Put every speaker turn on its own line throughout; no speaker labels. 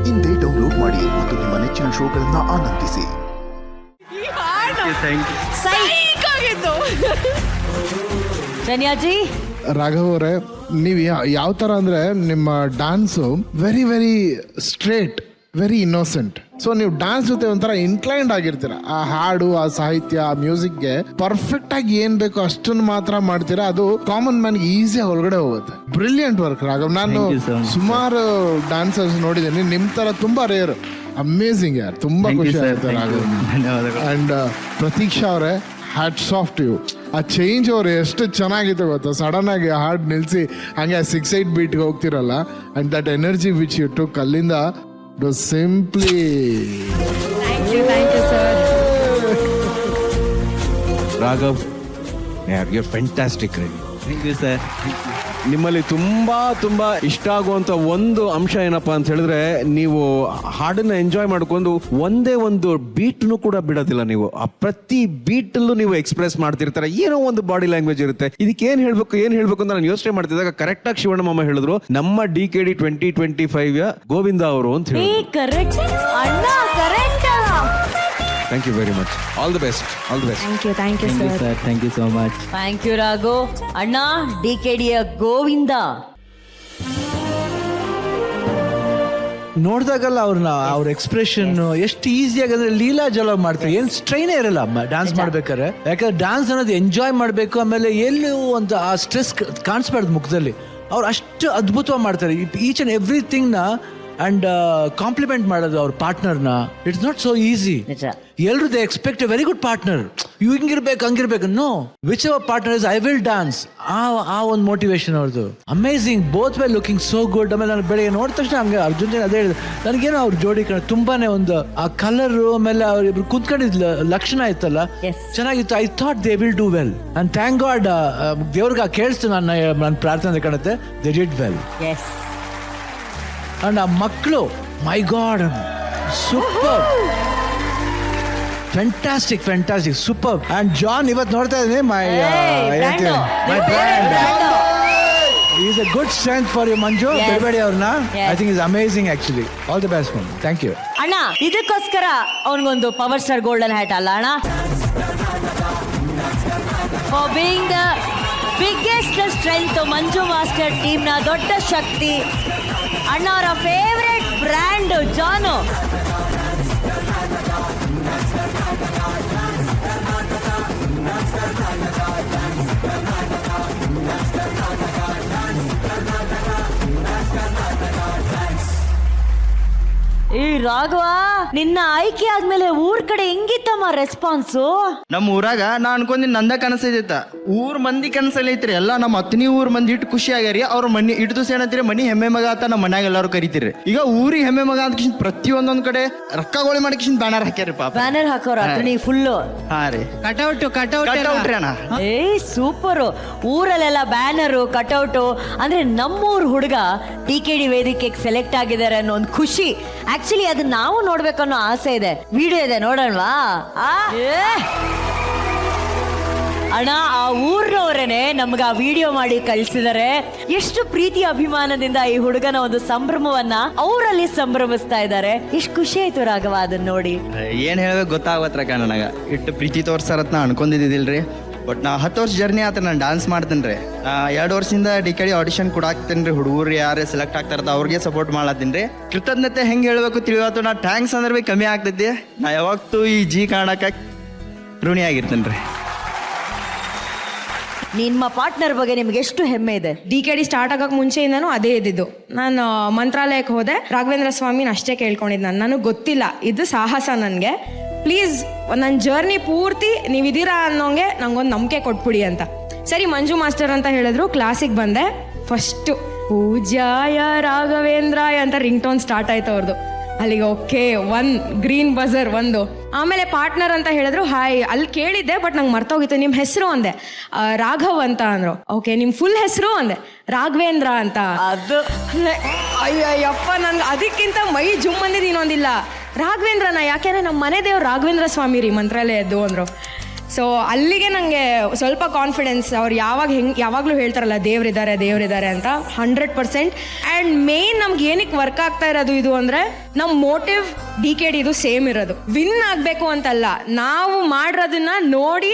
ಇಂದೇ ಡೌನ್ಲೋಡ್ ಮಾಡಿ ಮತ್ತು ನಿಮ್ಮ ನೆಚ್ಚಿನ ಶೋಗಳನ್ನ ಆನಂದಿಸಿ.
ಧನ್ಯಾಜಿ,
ರಾಘವ್ ಅವರೇ, ನೀವು ಯಾವ ಥರ ಅಂದರೆ ನಿಮ್ಮ dance very very straight, very innocent. So ನೀವು ಡ್ಯಾನ್ಸ್ ಜೊತೆ ಒಂಥರ ಇನ್ಕ್ಲೈನ್ಡ್ ಆಗಿರ್ತೀರ. ಆ ಹಾಡು, ಆ ಸಾಹಿತ್ಯ, ಆ ಮ್ಯೂಸಿಕ್ಗೆ ಪರ್ಫೆಕ್ಟ್ ಆಗಿ ಏನ್ ಬೇಕೋ ಅಷ್ಟನ್ನು ಮಾತ್ರ ಮಾಡ್ತೀರಾ. ಅದು ಕಾಮನ್ ಮ್ಯಾನ್ಗೆ ಈಸಿಯಾಗಿ ಹೊರಗಡೆ ಹೋಗುತ್ತೆ. Brilliant work Raghav. ನಾನು ಸುಮಾರು ಡ್ಯಾನ್ಸರ್ಸ್ ನೋಡಿದ್ದೀನಿ, ನಿಮ್ ತರ ತುಂಬಾ ರೇರ್. ಅಮೇಝಿಂಗ್ ಯಾರ್, ತುಂಬಾ ಖುಷಿ ಆಗುತ್ತೆ ರಾಘವ್. ಅಂಡ್ ಪ್ರತೀಕ್ಷಾ ಅವರೇ, ಹ್ಯಾಟ್ಸ್ ಆಫ್ ಟು ಯು. ಆ ಚೇಂಜ್ ಅವ್ರು ಎಷ್ಟು ಚೆನ್ನಾಗಿತ್ತು ಗೊತ್ತಾ, ಸಡನ್ ಆಗಿ ಹಾಡ್ ನಿಲ್ಸಿ ಹಂಗೆ 6-8 ಬೀಟ್ಗೆ ಹೋಗ್ತಿರಲ್ಲ. And that energy which you took ಅಲ್ಲಿಂದ simply.
Thank you sir.
Raghav, you are fantastic.
Thank you sir.
ನಿಮ್ಮಲ್ಲಿ ತುಂಬಾ ಇಷ್ಟ ಆಗುವಂತ ಒಂದು ಅಂಶ ಏನಪ್ಪಾ ಅಂತ ಹೇಳಿದ್ರೆ, ನೀವು ಹಾಡನ್ನ ಎಂಜಾಯ್ ಮಾಡ್ಕೊಂಡು ಒಂದೇ ಒಂದು ಬೀಟ್ನು ಕೂಡ ಬಿಡೋದಿಲ್ಲ. ನೀವು ಆ ಪ್ರತಿ ಬೀಟಲ್ಲೂ ನೀವು ಎಕ್ಸ್ಪ್ರೆಸ್ ಮಾಡ್ತಿರ್ತಾರೆ. ಏನೋ ಒಂದು ಬಾಡಿ ಲ್ಯಾಂಗ್ವೇಜ್ ಇರುತ್ತೆ. ಇದಕ್ಕೆ ಏನ್ ಹೇಳ್ಬೇಕು ಅಂತ ನಾನು ಯೋಚನೆ ಮಾಡ್ತಿದ್ದಾಗ ಕರೆಕ್ಟ್ ಆಗಿ ಶಿವಣ್ಣ ಮಾಮ ಹೇಳಿದ್ರು, ನಮ್ಮ DKD 2025 ಗೋವಿಂದ ಅವರು ಅಂತ ಹೇಳಿ. Thank you very much. All the best. All the best.
Thank you sir.
Thank you so much.
Thank you Raghu. ಅಣ್ಣ, DKDಯ ಗೋವಿಂದ.
ನೋಡಿದಾಗಲ್ಲ ಅವ್ರ ಎಕ್ಸ್ಪ್ರೆಷನ್ ಎಷ್ಟು ಈಸಿಯಾಗಿ ಅಂದ್ರೆ ಲೀಲಾ ಜಲ ಮಾಡ್ತಾರೆ. ಏನ್ ಸ್ಟ್ರೈನೇ ಇರಲ್ಲ ಡ್ಯಾನ್ಸ್ ಮಾಡ್ಬೇಕಾದ್ರೆ. ಯಾಕಂದ್ರೆ ಡ್ಯಾನ್ಸ್ ಅನ್ನೋದು ಎಂಜಾಯ್ ಮಾಡ್ಬೇಕು. ಆಮೇಲೆ ಎಲ್ಲೂ ಒಂದು ಆ ಸ್ಟ್ರೆಸ್ ಕಾಣಿಸ್ಬಾರ್ದು ಮುಖದಲ್ಲಿ. ಅವ್ರು ಅಷ್ಟು ಅದ್ಭುತವಾಗಿ ಮಾಡ್ತಾರೆ ಈಚ್ ಅಂಡ್ ಎವ್ರಿಥಿಂಗ್ ನ. ಅಂಡ್ ಕಾಂಪ್ಲಿಮೆಂಟ್ ಮಾಡೋದು ಅವ್ರ ಪಾರ್ಟ್ನರ್ನ, ಇಟ್ಸ್ ನಾಟ್ ಸೋ ಈಸಿ. ಎಲ್ರು they expect a very good partner. ಇವ್ ಹಂಗಿರ್ಬೇಕು. ನೋ, ವಿಚ್ ಅವರ್ partner is I will dance. ಆ ಒಂದು ಮೋಟಿವೇಶನ್ ಅವ್ರದ್ದು amazing. Both way looking so good. ಆಮೇಲೆ ನಾನು ಬೆಳಿಗ್ಗೆ ನೋಡಿದ ತಕ್ಷಣ ಹಂಗೆ ಅರ್ಜುನ್ ಅದೇ ಹೇಳಿದೆ, ನನಗೇನೋ ಅವ್ರ ಜೋಡಿ ತುಂಬಾನೇ ಒಂದು ಆ ಕಲರ್, ಆಮೇಲೆ ಅವ್ರಿಬ್ರು ಕುಂತ್ಕೊಂಡಿದ್ದ ಲಕ್ಷಣ ಇತ್ತಲ್ಲ, ಚೆನ್ನಾಗಿತ್ತು. I thought they will do well. And thank god, ದೇವ್ರಿಗೆ ಕೇಳಿಸ್ತು ನನ್ನ ಪ್ರಾರ್ಥನೆ ಕಾಣುತ್ತೆ. They did well. ಅಂಡ್ ಆ ಮಕ್ಕಳು, my god, super, fantastic, super. And ಜಾನ್ ಇವತ್ತು ನೋಡ್ತಾ ಇದ್ದೀನಿ, my brand is a good strength for you Manju. ಬಿಡಬೇಡಿ ಅವ್ರನ್ನ. I think is amazing actually. All the best ma'am. Thank you
ಅಣ್ಣ. ಇದಕ್ಕೋಸ್ಕರ ಅವನಿಗೊಂದು ಪವರ್ ಸ್ಟಾರ್ ಗೋಲ್ಡನ್ ಹ್ಯಾಟ್ ಅಲ್ಲ ಅಣ್ಣ, for being the biggest strength. Manju master ಟೀಮ್ನ ದೊಡ್ಡ ಶಕ್ತಿ. ಅಣ್ಣ ಅವರ ಫೇವ್ರೆಟ್ ಬ್ರ್ಯಾಂಡ್ ಜಾನು. ಈ ರಾಘವ, ನಿನ್ನ ಆಯ್ಕೆ ಆದ್ಮೇಲೆ ಊರ್ ಕಡೆ ಹೆಂಗಿತ್ತಮ್ಮ ರೆಸ್ಪಾನ್ಸು?
ನಮ್ಮ ಊರಾಗ ನಾ ಅನ್ಕೊಂಡಿ ನಂದ ಕನಸೈತ. ಊರ್ ಮಂದಿ ಕನಸಲ್ಲಿ ಐತ್ರಿ ಎಲ್ಲ. ನಮ್ಮ ಹತ್ತನೇ ಊರ್ ಮಂದಿ ಇಟ್ಟು ಖುಷಿ ಆಗ್ಯಾರಿ. ಅವ್ರ ಮನಿ ಇಟ್ಟು ದಿವಸ ಏನಂತೀರಿ, ಮನಿ ಹೆಮ್ಮೆ ಮಗ ಅಂತ ನಮ್ಮ ಮನ್ಯಾಗ ಎಲ್ಲಾರು ಕರಿತೀರಿ. ಈಗ ಊರಿಗೆ ಹೆಮ್ಮೆ ಮಗ ಅಂತ ಕಿಶನ್ ಪ್ರತಿಯೊಂದೊಂದ್ ಕಡೆ ರೊಕ್ಕಗೋಳಿ ಮಾಡಿ ಕಿಶನ್ ಬ್ಯಾನರ್ ಹಾಕ್ಯಾರಿ. ಪಾಪ
ಬ್ಯಾನರ್ ಹಾಕೋರ ಫುಲ್ಲು.
ಹಾ ರೀ, ಕಟೌಟ್ ರೀ ಅಣ್ಣ.
ಸೂಪರ್. ಊರಲ್ಲೆಲ್ಲ ಬ್ಯಾನರು, ಕಟೌಟು. ಅಂದ್ರೆ ನಮ್ಮೂರ್ ಹುಡುಗ DKD ವೇದಿಕೆಗೆ ಸೆಲೆಕ್ಟ್ ಆಗಿದ್ದಾರೆ ಅನ್ನೋ ಒಂದು ಖುಷಿ. ಆಕ್ಚುಲಿ ಅದು ನಾವು ನೋಡ್ಬೇಕನ್ನೋ ಆಸೆ ಇದೆ. ವಿಡಿಯೋ ಇದೆ, ನೋಡೋಣವಾ? ಅಣ್ಣ, ಆ ಊರ್ನವರೇನೆ ನಮ್ಗೆ ಆ ವಿಡಿಯೋ ಮಾಡಿ ಕಳ್ಸಿದಾರೆ. ಎಷ್ಟು ಪ್ರೀತಿ ಅಭಿಮಾನದಿಂದ ಈ ಹುಡುಗನ ಒಂದು ಸಂಭ್ರಮವನ್ನ ಅವರಲ್ಲಿ ಸಂಭ್ರಮಿಸ್ತಾ ಇದ್ದಾರೆ. ಎಷ್ಟು ಖುಷಿ ಆಯ್ತು ರಾಘವ ಅದನ್ನ ನೋಡಿ.
ಏನ್ ಹೇಳ್ಬೇಕು ಗೊತ್ತಾಗತ್ರಕ್ಕ. ನನಗ ಇಟ್ಟು ಪ್ರೀತಿ ತೋರ್ಸಾರತ್ ನಾ ಅನ್ಕೊಂಡಿದ್ದಿಲ್ರಿ. ಬಟ್ ನಾ 10 ವರ್ಷ ಜರ್ನಿ ಆತ. ನಾನು ಡಾನ್ಸ್ ಮಾಡ್ತೇನೆ ರೀ. 2 ವರ್ಷದಿಂದ DKD ಆಡಿಷನ್ ಕೂಡ ಹಾಕ್ತೇನೆ ರೀ. ಹುಡುಗರು ಯಾರೇ ಸೆಲೆಕ್ಟ್ ಆಗ್ತಾರದ ಅವ್ರಿಗೆ ಸಪೋರ್ಟ್ ಮಾಡತ್ತೀನಿ ರೀ. ಕೃತಜ್ಞತೆ ಹೆಂಗೆ ಹೇಳ್ಬೇಕು ತಿಳಿವತ್ತು. ನಾ ಥ್ಯಾಂಕ್ಸ್ ಅಂದ್ರೆ ಭೀ ಕಮ್ಮಿ ಆಗ್ತೈತಿ. ನಾ ಯಾವತ್ತೂ ಈ ಜಿ ಕಾಣಕ್ಕೆ ಋಣಿ ಆಗಿರ್ತೇನೆ ರೀ.
ನಿಮ್ಮ ಪಾರ್ಟ್ನರ್ ಬಗ್ಗೆ ನಿಮ್ಗೆ ಎಷ್ಟು ಹೆಮ್ಮೆ ಇದೆ?
DKD ಸ್ಟಾರ್ಟ್ ಆಗಕ್ಕೆ ಮುಂಚೆಯಿಂದನೂ ಅದೇ ಇದ್ದಿದ್ದು. ನಾನು ಮಂತ್ರಾಲಯಕ್ಕೆ ಹೋದೆ, ರಾಘವೇಂದ್ರ ಸ್ವಾಮಿನ ಅಷ್ಟೇ ಕೇಳ್ಕೊಂಡಿದ್ದು. ನನಗೆ ಗೊತ್ತಿಲ್ಲ ಇದು ಸಾಹಸ. ನನಗೆ ಪ್ಲೀಸ್ ನನ್ನ ಜರ್ನಿ ಪೂರ್ತಿ ನೀವಿದ್ದೀರಾ ಅನ್ನೋಂಗೆ ನಂಗೊಂದು ನಂಬಿಕೆ ಕೊಟ್ಬಿಡಿ ಅಂತ. ಸರಿ ಮಂಜು ಮಾಸ್ಟರ್ ಅಂತ ಹೇಳಿದ್ರು. ಕ್ಲಾಸಿಗೆ ಬಂದೆ. ಫಸ್ಟು ಪೂಜ್ಯಾಯ ರಾಘವೇಂದ್ರಾಯ ಅಂತ ರಿಂಗ್ ಟೋನ್ ಸ್ಟಾರ್ಟ್ ಆಯ್ತು ಅವ್ರದ್ದು. ಅಲ್ಲಿಗೆ ಓಕೆ, ಗ್ರೀನ್ ಬಜರ್ ಒಂದು. ಆಮೇಲೆ ಪಾರ್ಟ್ನರ್ ಅಂತ ಹೇಳಿದ್ರು. ಹಾಯ್, ಅಲ್ಲಿ ಕೇಳಿದ್ದೆ ಬಟ್ ನಂಗೆ ಮರ್ತೋಗಿತ್ತು. ನಿಮ್ಮ ಹೆಸರು ಅಂದೆ. ರಾಘವ್ ಅಂತ ಅಂದ್ರು. ಓಕೆ, ನಿಮ್ಮ ಫುಲ್ ಹೆಸರು ಅಂದೆ. ರಾಘವೇಂದ್ರ ಅಂತ.
ಅದು
ಅಯ್ಯಪ್ಪ, ನನ್ಗೆ ಅದಕ್ಕಿಂತ ಮೈ ಜುಮ್ ಅಂದಿದ್ದು ಇನ್ನೊಂದಿಲ್ಲ. ರಾಘವೇಂದ್ರನ ಯಾಕೆಂದ್ರೆ ನಮ್ಮ ಮನೆ ದೇವ್ರು ರಾಘವೇಂದ್ರ ಸ್ವಾಮಿ ರೀ ಮಂತ್ರಾಲಯದ್ದು ಅಂದ್ರು. ಸೊ ಅಲ್ಲಿಗೆ ನನಗೆ ಸ್ವಲ್ಪ ಕಾನ್ಫಿಡೆನ್ಸ್. ಅವ್ರು ಯಾವಾಗಲೂ ಹೇಳ್ತಾರಲ್ಲ ದೇವ್ರಿದ್ದಾರೆ ಅಂತ 100%. ಆ್ಯಂಡ್ ಮೇನ್ ನಮ್ಗೆ ಏನಕ್ಕೆ ವರ್ಕ್ ಆಗ್ತಾ ಇರೋದು ಇದು ಅಂದರೆ ನಮ್ಮ ಮೋಟಿವ್ DKD ಇದು ಸೇಮ್ ಇರೋದು. ವಿನ್ ಆಗಬೇಕು ಅಂತಲ್ಲ, ನಾವು ಮಾಡಿರೋದನ್ನ ನೋಡಿ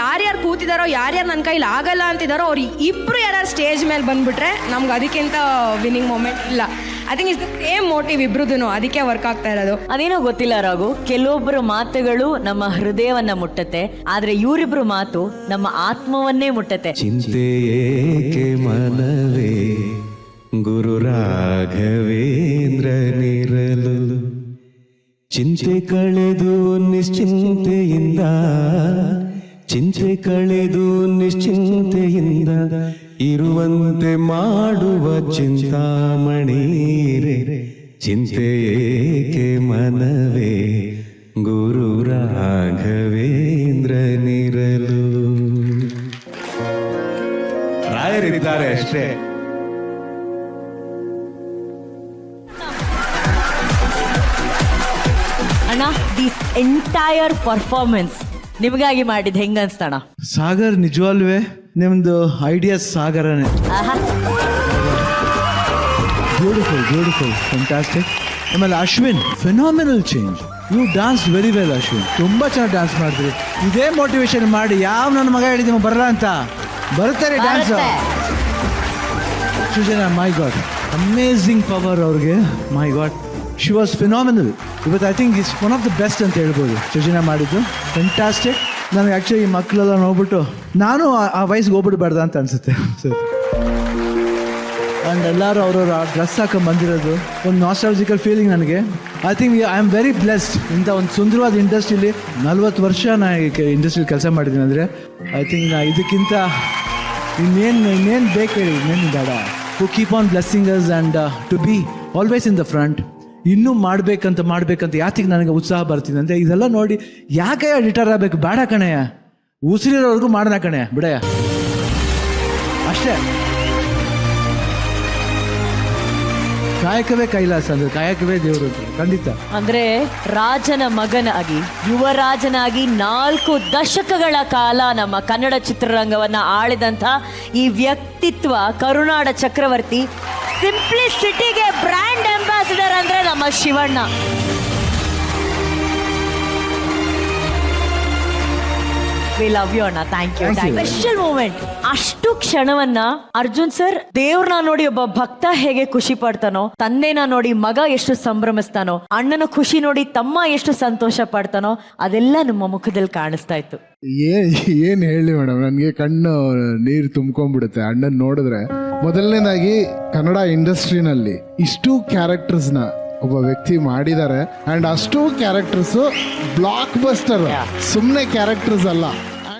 ಯಾರ್ಯಾರು ಕೂತಿದಾರೋ, ಯಾರ್ಯಾರು ನನ್ನ ಕೈಲಿ ಆಗಲ್ಲ ಅಂತಿದಾರೋ ಅವ್ರು ಇಬ್ರು ಯಾರು ಸ್ಟೇಜ್ ಮೇಲೆ ಬಂದ್ಬಿಟ್ರೆ ನಮ್ಗೆ ಅದಕ್ಕಿಂತ ವಿನ್ನಿಂಗ್ ಮೂಮೆಂಟ್ ಇಲ್ಲ. I think is the same motive ಇಬ್ರುದೂ, ಅದಕ್ಕೆ ವರ್ಕ್ ಆಗ್ತಾ ಇರೋದು.
ಅದೇನೋ ಗೊತ್ತಿಲ್ಲ ರಾಘು, ಕೆಲವೊಬ್ಬರ ಮಾತುಗಳು ನಮ್ಮ ಹೃದಯವನ್ನ ಮುಟ್ಟತ್ತೆ, ಆದ್ರೆ ಇವರಿಬ್ರು ಮಾತು ನಮ್ಮ ಆತ್ಮವನ್ನೇ ಮುಟ್ಟತ್ತೆ.
ಚಿಂತೆ ಏಕೆ ಮನವೇ ಗುರು ರಾಘವೇಂದ್ರ ನಿರಲು, ಚಿಂತೆ ಕಳೆದು ನಿಶ್ಚಿಂತೆಯಿಂದ, ಚಿಂತೆ ಕಳೆದು ನಿಶ್ಚಿಂತೆಯಿಂದ ಇರುವಂತೆ ಮಾಡುವ ಚಿಂತಾಮಣೀರೆ. ಚಿಂತೆ ಏಕೆ ಮನವೇ ಗುರು ರಾಘವೇಂದ್ರ ನಿರಲು. ರಾಯರಿದ್ದಾರೆ ಅಷ್ಟೇ.
ಅಣ್ಣ, ದಿಸ್ ಎಂಟೈರ್ ಪರ್ಫಾರ್ಮೆನ್ಸ್ ನಿಮಗಾಗಿ ಮಾಡಿದ್ ಹೆಂಗ ಅನ್ಸ್ತಣ?
ಸಾಗರ್ ನಿಜವಾಲ್ವೇ ನಿಮ್ದು ಐಡಿಯಾಸ್ ಸಾಗರನೇ. Beautiful fantastic. ಆಮೇಲೆ Ashwin, phenomenal change. You dance very well Ashwin, ತುಂಬ ಚೆನ್ನಾಗಿ ಡಾನ್ಸ್ ಮಾಡಿದ್ರಿ. ಇದೇ ಮೋಟಿವೇಶನ್ ಮಾಡಿ. ನನ್ನ ಮಗ ಹೇಳಿದ್ದೀವಿ ಬರಲ್ಲ ಅಂತ, ಬರ್ತಾರೆ ಡ್ಯಾನ್ಸ್. ಸೃಜನಾ, ಮೈ ಗಾಡ್, ಅಮೇಝಿಂಗ್ ಪವರ್ ಅವ್ರಿಗೆ. ಮೈ ಗಾಡ್, ಶಿ ವಾಸ್ ಫಿನಾಮಿನಲ್. ಇವತ್ತು I think is one of the best ಅಂತ ಹೇಳ್ಬೋದು ಸೃಜನಾ ಮಾಡಿದ್ದು. ಫ್ಯಾಂಟಾಸ್ಟಿಕ್. ನನಗೆ ಆ್ಯಕ್ಚುಲಿ ಈ ಮಕ್ಕಳೆಲ್ಲ ನೋಡ್ಬಿಟ್ಟು ನಾನು ಆ ವಯಸ್ಸಿಗೆ ಹೋಗ್ಬಿಡ್ಬಾರ್ದ ಅಂತ ಅನಿಸುತ್ತೆ ಸರ್. ಆ್ಯಂಡ್ ಎಲ್ಲರೂ ಅವ್ರವ್ರ ಡ್ರೆಸ್ ಹಾಕೊಂಡು ಬಂದಿರೋದು ಒಂದು ನಾಸ್ಟಾಲಜಿಕಲ್ ಫೀಲಿಂಗ್ ನನಗೆ. I think I am very blessed. ಇಂಥ ಒಂದು ಸುಂದರವಾದ ಇಂಡಸ್ಟ್ರೀಲಿ 40 ವರ್ಷ ನಾ ಇಂಡಸ್ಟ್ರಿಲಿ ಕೆಲಸ ಮಾಡಿದ್ದೀನಿ ಅಂದರೆ ಐ ಥಿಂಕ್ ನಾ ಇದಕ್ಕಿಂತ ಇನ್ನೇನು ಬೇಕು ಹೇಳಿ, ಇನ್ನೇನು ಬೇಡ. To keep on blessing us and to be always in the front. ಇನ್ನೂ ಮಾಡಬೇಕಂತ ಯಾತಿಗೆ ನನಗೆ ಉತ್ಸಾಹ ಬರ್ತಿದೆ ಅಂದರೆ ಇದೆಲ್ಲ ನೋಡಿ ಯಾಕೆ ರಿಟೈರ್ ಆಗಬೇಕು, ಬೇಡ ಕಣಯ್ಯ, ಉಸಿರಿರೋವರೆಗೂ ಮಾಡೋಣ ಕಣಯ್ಯ, ಬಿಡಯ್ಯ, ಅಷ್ಟೇ. ಕಾಯಕವೇ ಕೈಲಾಸ ಅಂದ್ರೆ, ಕಾಯಕವೇ ದೇವರು ಅಂತ ಖಂಡಿತ.
ಅಂದ್ರೆ ರಾಜನ ಮಗನಾಗಿ, ಯುವರಾಜನಾಗಿ 4 ದಶಕಗಳ ಕಾಲ ನಮ್ಮ ಕನ್ನಡ ಚಿತ್ರರಂಗವನ್ನ ಆಳಿದಂಥ ಈ ವ್ಯಕ್ತಿತ್ವ, ಕರುನಾಡ ಚಕ್ರವರ್ತಿ, ಸಿಂಪ್ಲಿಸಿಟಿಗೆ ಬ್ರ್ಯಾಂಡ್ ಅಂಬಾಸಿಡರ್ ಅಂದ್ರೆ ನಮ್ಮ ಶಿವಣ್ಣ. ವಿ ಲವ್ ಯು ಅಣ್ಣ, ಥ್ಯಾಂಕ್ ಯು. Special moment. ಅಷ್ಟು ಕ್ಷಣವನ್ನ ಅರ್ಜುನ್ ಸರ್, ದೇವ್ರನ್ನ ನೋಡಿ ಒಬ್ಬ ಭಕ್ತ ಹೇಗೆ ಖುಷಿ ಪಡ್ತಾನೋ, ತಂದೆನ ನೋಡಿ ಮಗ ಎಷ್ಟು ಸಂಭ್ರಮಿಸ್ತಾನೋ, ಅಣ್ಣನ ಖುಷಿ ನೋಡಿ ತಮ್ಮ ಎಷ್ಟು ಸಂತೋಷ ಪಡ್ತಾನೋ, ಅದೆಲ್ಲ ನಮ್ಮ ಮುಖದಲ್ಲಿ ಕಾಣಿಸ್ತಾ ಇತ್ತು.
ಏನ್ ಹೇಳಿ ಮೇಡಮ್, ನನಗೆ ಕಣ್ಣು ನೀರು ತುಂಬ್ಕೊಂಡ್ಬಿಡುತ್ತೆ ಅಣ್ಣನ್ ನೋಡಿದ್ರೆ. ಮೊದಲನೇದಾಗಿ ಕನ್ನಡ ಇಂಡಸ್ಟ್ರಿನಲ್ಲಿ ಇಷ್ಟು ಕ್ಯಾರೆಕ್ಟರ್ಸ್ನ ಒಬ್ಬ ವ್ಯಕ್ತಿ ಮಾಡಿದ್ದಾರೆ. ಅಂಡ್ ಅಷ್ಟು ಕ್ಯಾರೆಕ್ಟರ್ಸ್ ಬ್ಲಾಕ್ ಬಸ್ಟರ್, ಸುಮ್ಮನೆ ಕ್ಯಾರೆಕ್ಟರ್ಸ್ ಅಲ್ಲ.